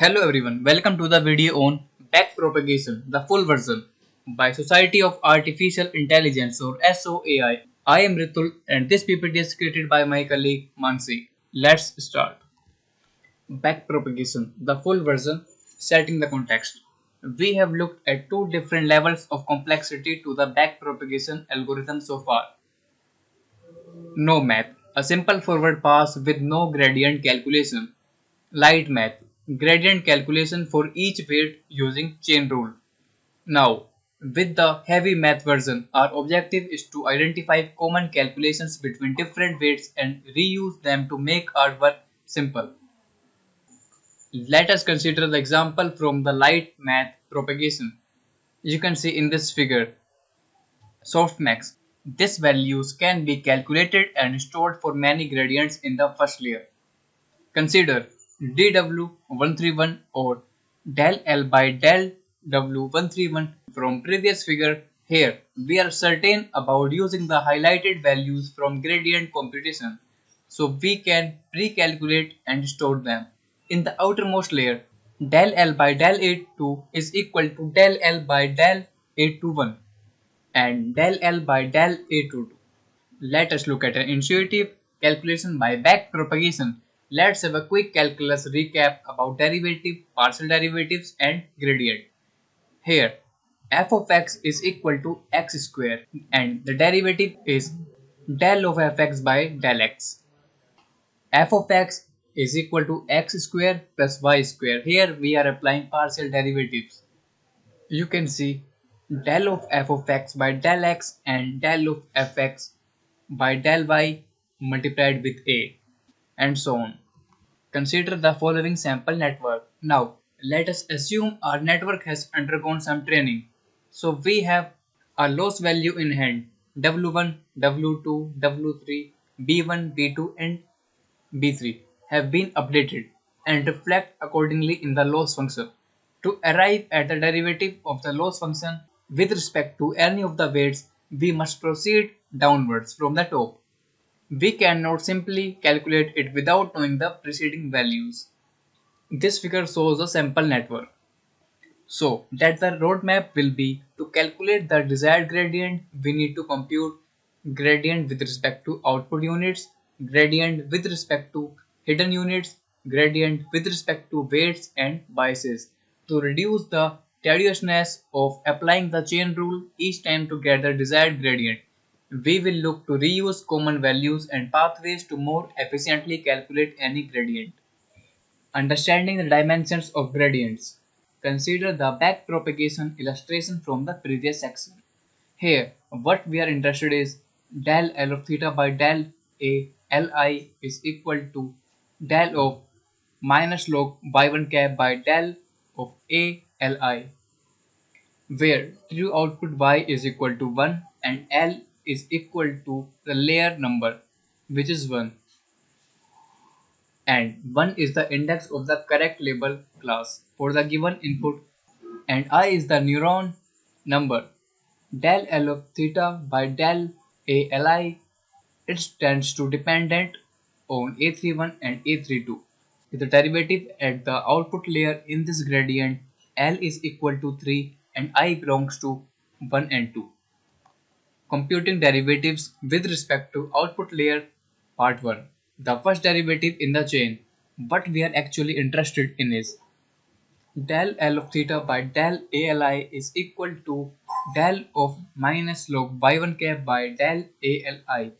Hello everyone, welcome to the video on Backpropagation, the full version, by Society of Artificial Intelligence or SOAI. I am Ritul and this PPT is created by my colleague Mansi. Let's start. Backpropagation, the full version, setting the context. We have looked at two different levels of complexity to the backpropagation algorithm so far. No math, a simple forward pass with no gradient calculation. Light math, gradient calculation for each weight using chain rule. Now, with the heavy math version, our objective is to identify common calculations between different weights and reuse them to make our work simple. Let us consider the example from the light math propagation. You can see in this figure, softmax. These values can be calculated and stored for many gradients in the first layer. Consider dw131 or del L by del w131 from previous figure. Here we are certain about using the highlighted values from gradient computation, so we can pre-calculate and store them. In the outermost layer, del L by del A2 is equal to del L by del A21 and del L by del A22. Let us look at an intuitive calculation by backpropagation. Let's have a quick calculus recap about derivative, partial derivatives and gradient. Here, f of x is equal to x square and the derivative is del of fx by del x. F of x is equal to x square plus y square. Here we are applying partial derivatives. You can see del of f of x by del x and del of fx by del y multiplied with a, and so on. Consider the following sample network. Now, let us assume our network has undergone some training. So we have a loss value in hand, W1, W2, W3, B1, B2 and B3 have been updated and reflect accordingly in the loss function. To arrive at the derivative of the loss function with respect to any of the weights, we must proceed downwards from the top. We cannot simply calculate it without knowing the preceding values. This figure shows a sample network. So that the roadmap will be to calculate the desired gradient, we need to compute gradient with respect to output units, gradient with respect to hidden units, gradient with respect to weights and biases to reduce the tediousness of applying the chain rule each time to get the desired gradient. We will look to reuse common values and pathways to more efficiently calculate any gradient. Understanding the dimensions of gradients. Consider the backpropagation illustration from the previous section. Here, what we are interested is del L of theta by del A Li is equal to del of minus log y1 cap by del of A Li, where true output y is equal to 1 and L is equal to the layer number, which is 1, and 1 is the index of the correct label class for the given input, and I is the neuron number. Del L of theta by del ALI, it tends to dependent on A31 and A32. With the derivative at the output layer in this gradient, L is equal to 3 and I belongs to 1 and 2. Computing derivatives with respect to output layer, part 1. The first derivative in the chain. What we are actually interested in is del L of theta by del ALI is equal to del of minus log y1 cap by del ALI.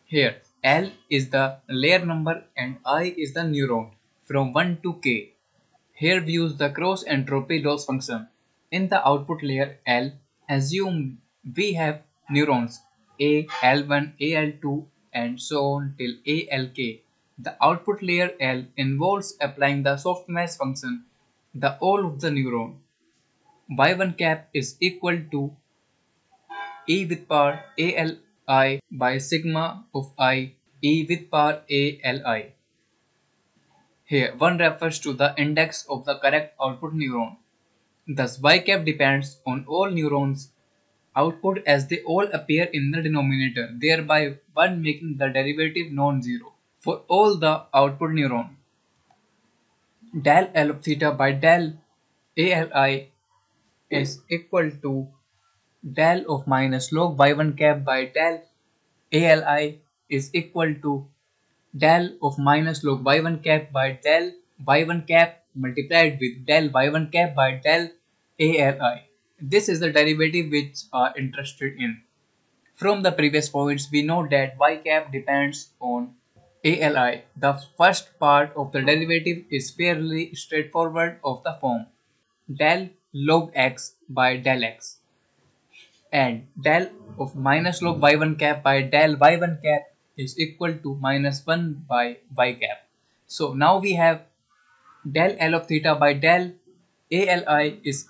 Here L is the layer number and I is the neuron from 1 to k. Here we use the cross entropy loss function. In the output layer L, assume we have neurons A, L1, Al2 and so on till Alk. The output layer L involves applying the softmax function, the all of the neuron. Y1 cap is equal to E with power ALI by sigma of I E with power ALI. Here 1 refers to the index of the correct output neuron. Thus y cap depends on all neurons output as they all appear in the denominator, thereby 1 making the derivative non-zero for all the output neuron. del L of theta by del ALI is equal to del of minus log y1 cap by del ALI is equal to del of minus log y1 cap by del y1 cap multiplied with del y1 cap by del ALI. This is the derivative which are interested in. From the previous points, we know that y cap depends on ALI. The first part of the derivative is fairly straightforward of the form del log x by del x and del of minus log y1 cap by del y1 cap is equal to minus 1 by y cap. So now we have del L of theta by del ALI is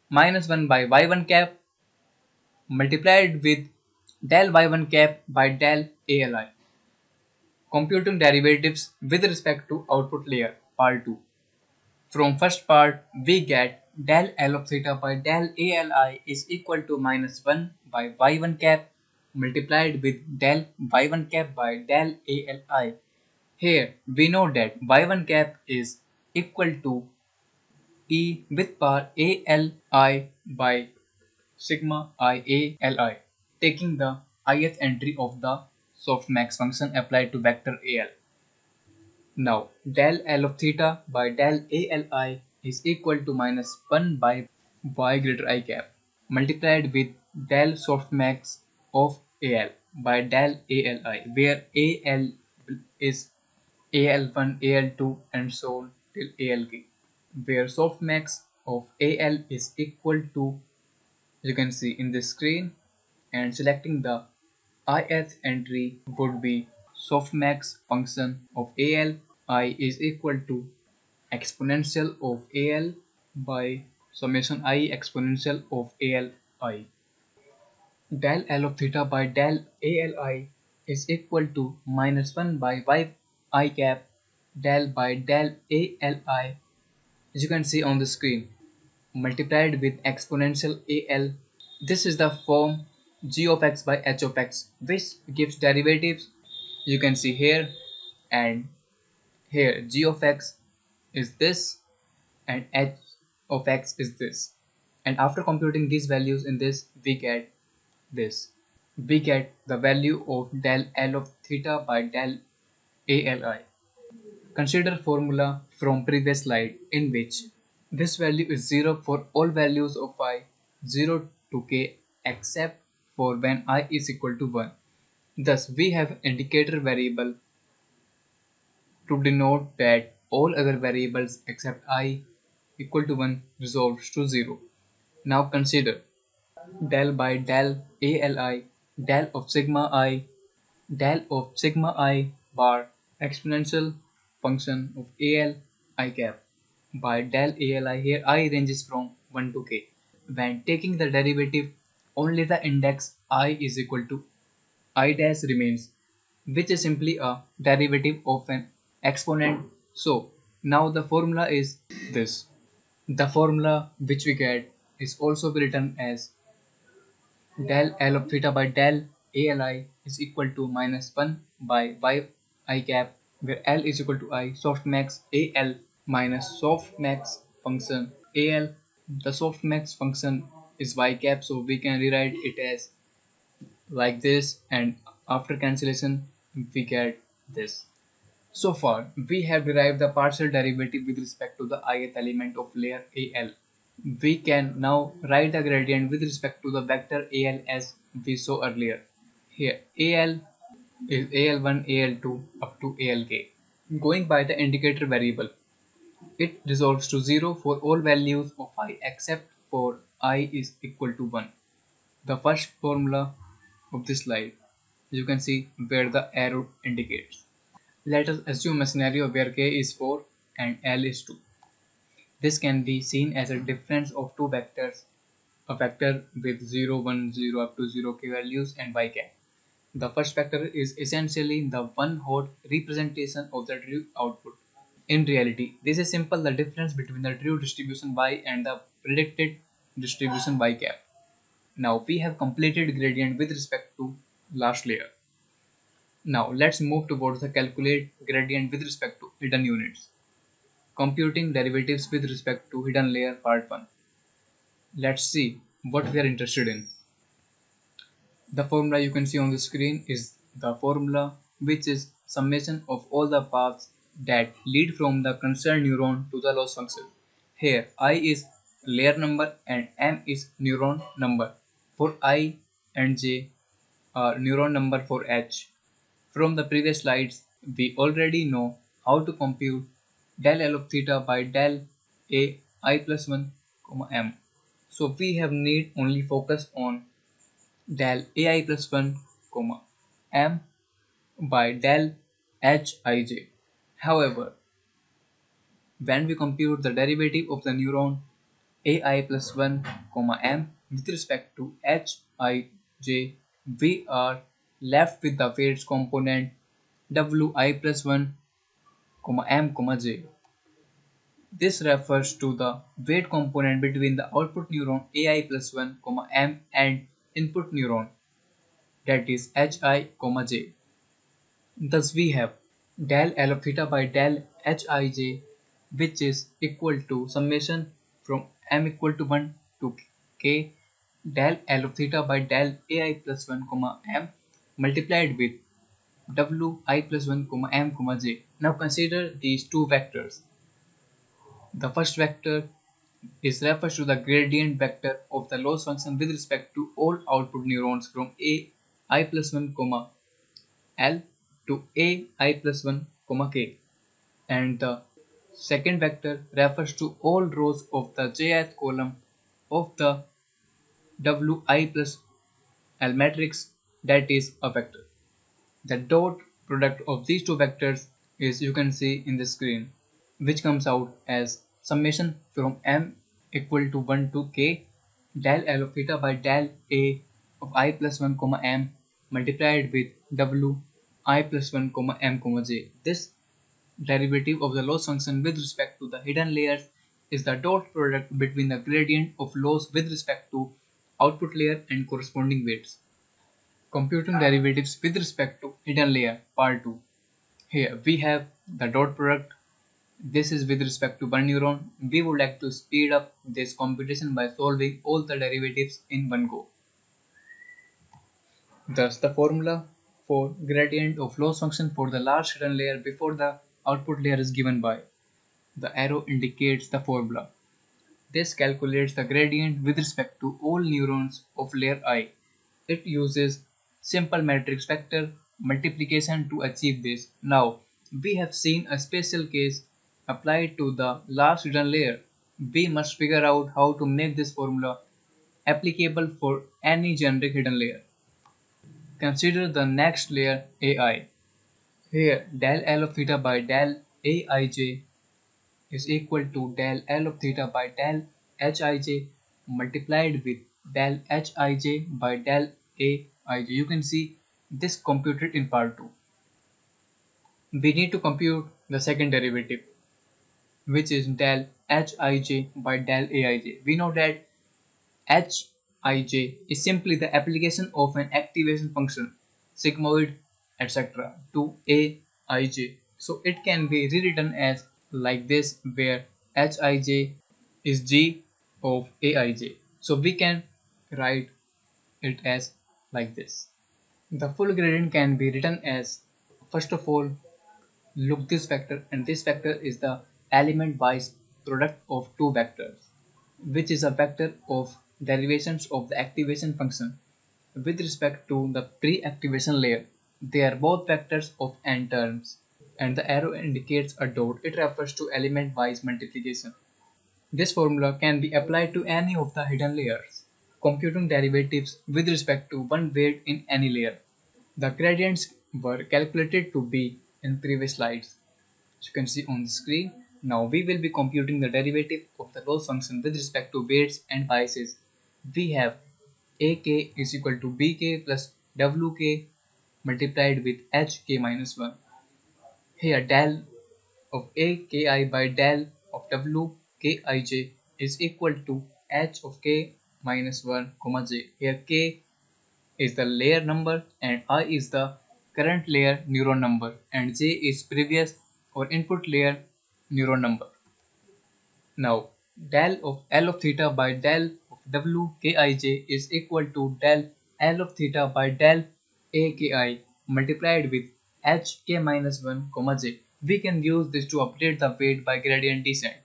minus 1 by y1 cap multiplied with del y1 cap by del ALI. Computing derivatives with respect to output layer part 2. From first part we get del L of theta by del ALI is equal to minus 1 by y1 cap multiplied with del y1 cap by del ALI. Here we know that y1 cap is equal to E with power ALI by sigma IALI, taking the ith entry of the softmax function applied to vector AL. Now, del L of theta by del ALI is equal to minus 1 by y greater I cap multiplied with del softmax of AL by del ALI, where AL is AL1, AL2 and so on till ALK, where softmax of AL is equal to, you can see in the screen, and selecting the ith entry would be softmax function of AL. I is equal to exponential of AL by summation I exponential of ALI. Del L of theta by del ALI is equal to minus 1 by y I cap del by del ALI, as you can see on the screen, multiplied with exponential AL. This is the form g of x by h of x, which gives derivatives, you can see here and here. G of x is this and h of x is this, and after computing these values in this we get this. We get the value of del L of theta by del ALI. Consider formula from previous slide in which this value is 0 for all values of I 0 to k except for when I is equal to 1. Thus we have indicator variable to denote that all other variables except I equal to 1 resolves to 0. Now consider del by del ALI, del of sigma I bar exponential function of AL I cap by del ALI. Here I ranges from 1 to k. When taking the derivative, only the index I is equal to I dash remains, which is simply a derivative of an exponent. So now the formula is this. The formula which we get is also written as del L of theta by del ALI is equal to minus 1 by y I cap, where L is equal to I softmax AL minus softmax function AL. The softmax function is y cap, so we can rewrite it as like this, and after cancellation we get this. So far we have derived the partial derivative with respect to the ith element of layer AL. We can now write the gradient with respect to the vector AL as we saw earlier. Here AL is AL1, AL2 up to ALk. Going by the indicator variable, it resolves to 0 for all values of I except for I is equal to 1. The first formula of this slide, you can see where the arrow indicates. Let us assume a scenario where k is 4 and L is 2. This can be seen as a difference of two vectors, a vector with 0, 1, 0 up to 0k values and y cap. The first vector is essentially the one-hot representation of the true output. In reality, this is simple the difference between the true distribution y and the predicted distribution y cap. Now we have completed gradient with respect to last layer. Now let's move towards the calculate gradient with respect to hidden units. Computing derivatives with respect to hidden layer part 1. Let's see what we are interested in. The formula you can see on the screen is the formula which is summation of all the paths that lead from the concerned neuron to the loss function. Here I is layer number and m is neuron number for I and j are neuron number for h. From the previous slides we already know how to compute del L of theta by del a I plus 1 comma m. So we have need only focus on del ai plus 1 comma m by del hij. However, when we compute the derivative of the neuron ai plus 1 comma m with respect to hij, we are left with the weights component wi plus 1 comma m comma j. This refers to the weight component between the output neuron ai plus 1 comma m and input neuron, that is hi comma j. Thus we have del L of theta by del hij, which is equal to summation from m equal to 1 to k del L of theta by del ai plus 1 comma m multiplied with wi plus 1 comma m comma j. Now consider these two vectors. The first vector is refers to the gradient vector of the loss function with respect to all output neurons from a I plus 1 comma L to a I plus 1 comma k, and the second vector refers to all rows of the jth column of the wi plus L matrix, that is a vector. The dot product of these two vectors is you can see in the screen, which comes out as summation from m equal to 1 to k del L of theta by del a of I plus 1 comma m multiplied with w I plus 1 comma m comma j. This derivative of the loss function with respect to the hidden layers is the dot product between the gradient of loss with respect to output layer and corresponding weights. Computing derivatives with respect to hidden layer part 2. Here we have the dot product. This is with respect to one neuron. We would like to speed up this computation by solving all the derivatives in one go. Thus the formula for gradient of loss function for the large hidden layer before the output layer is given by. The arrow indicates the formula. This calculates the gradient with respect to all neurons of layer I. It uses simple matrix vector multiplication to achieve this. Now, we have seen a special case applied to the last hidden layer. We must figure out how to make this formula applicable for any generic hidden layer. Consider the next layer AI. Here, del L of theta by del Aij is equal to del L of theta by del Hij multiplied with del Hij by del Aij. You can see this computed in part 2. We need to compute the second derivative, which is del Hij by del Aij. We know that Hij is simply the application of an activation function, sigmoid, etc. to Aij. So it can be rewritten as like this, where Hij is g of Aij. So we can write it as like this. The full gradient can be written as, first of all, look this vector, and this vector is the element wise product of two vectors, which is a vector of derivations of the activation function with respect to the pre-activation layer. They are both vectors of n terms, and the arrow indicates a dot. It refers to element wise multiplication. This formula can be applied to any of the hidden layers, computing derivatives with respect to one weight in any layer. The gradients were calculated to be in previous slides, as you can see on the screen. Now we will be computing the derivative of the loss function with respect to weights and biases. We have ak is equal to bk plus wk multiplied with hk minus 1. Here del of aki by del of wkij is equal to h of k minus 1 comma j. Here k is the layer number and I is the current layer neuron number and j is previous or input layer neuron number. Now, del of L of theta by del of Wkij is equal to del L of theta by del Aki multiplied with Hk minus 1 comma j. We can use this to update the weight by gradient descent.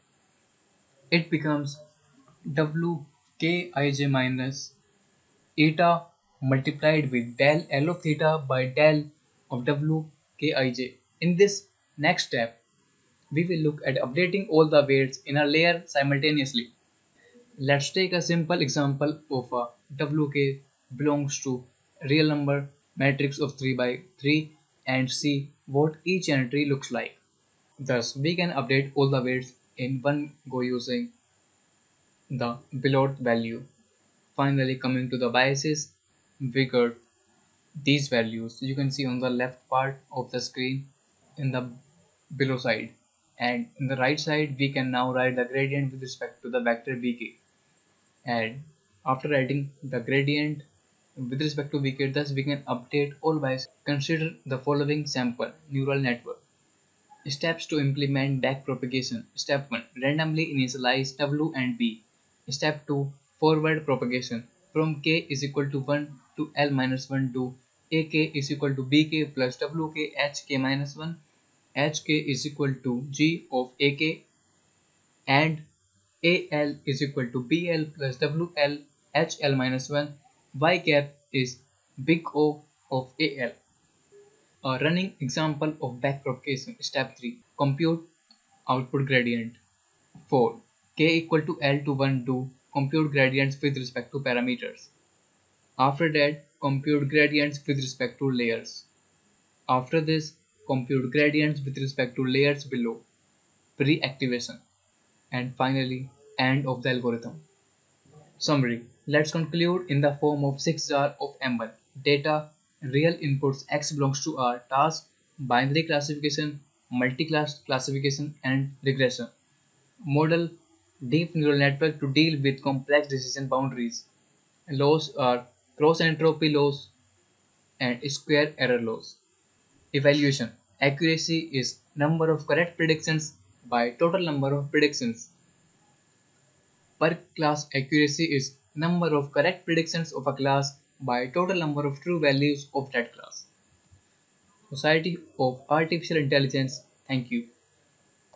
It becomes Wkij minus eta multiplied with del L of theta by del of Wkij. In this next step, we will look at updating all the weights in a layer simultaneously. Let's take a simple example of a Wk belongs to real number matrix of 3 by 3 and see what each entry looks like. Thus, we can update all the weights in one go using the below value. Finally, coming to the biases, we got these values you can see on the left part of the screen in the below side, and in the right side we can now write the gradient with respect to the vector vk. And after writing the gradient with respect to vk, thus we can update all biases. Consider the following sample neural network. Steps to implement backpropagation. Step 1. Randomly initialize W and B. Step 2. Forward propagation. From k is equal to 1 to L minus 1 to AK is equal to BK plus WK HK minus 1. HK is equal to G of AK and AL is equal to BL plus WL HL minus 1. Y cap is big O of AL. A running example of backpropagation. Step 3. Compute output gradient. 4. K equal to L to 1 to compute gradients with respect to parameters. After that, compute gradients with respect to layers. After this, compute gradients with respect to layers below. Pre-activation. And finally, end of the algorithm. Summary. Let's conclude in the form of 6 jar of M1. Data, real inputs X belongs to R, task, binary classification, multi-class classification, and regression. Model, deep neural network to deal with complex decision boundaries. Laws are cross entropy laws and square error laws. Evaluation. Accuracy is number of correct predictions by total number of predictions. Per class accuracy is number of correct predictions of a class by total number of true values of that class. Society of Artificial Intelligence. Thank you.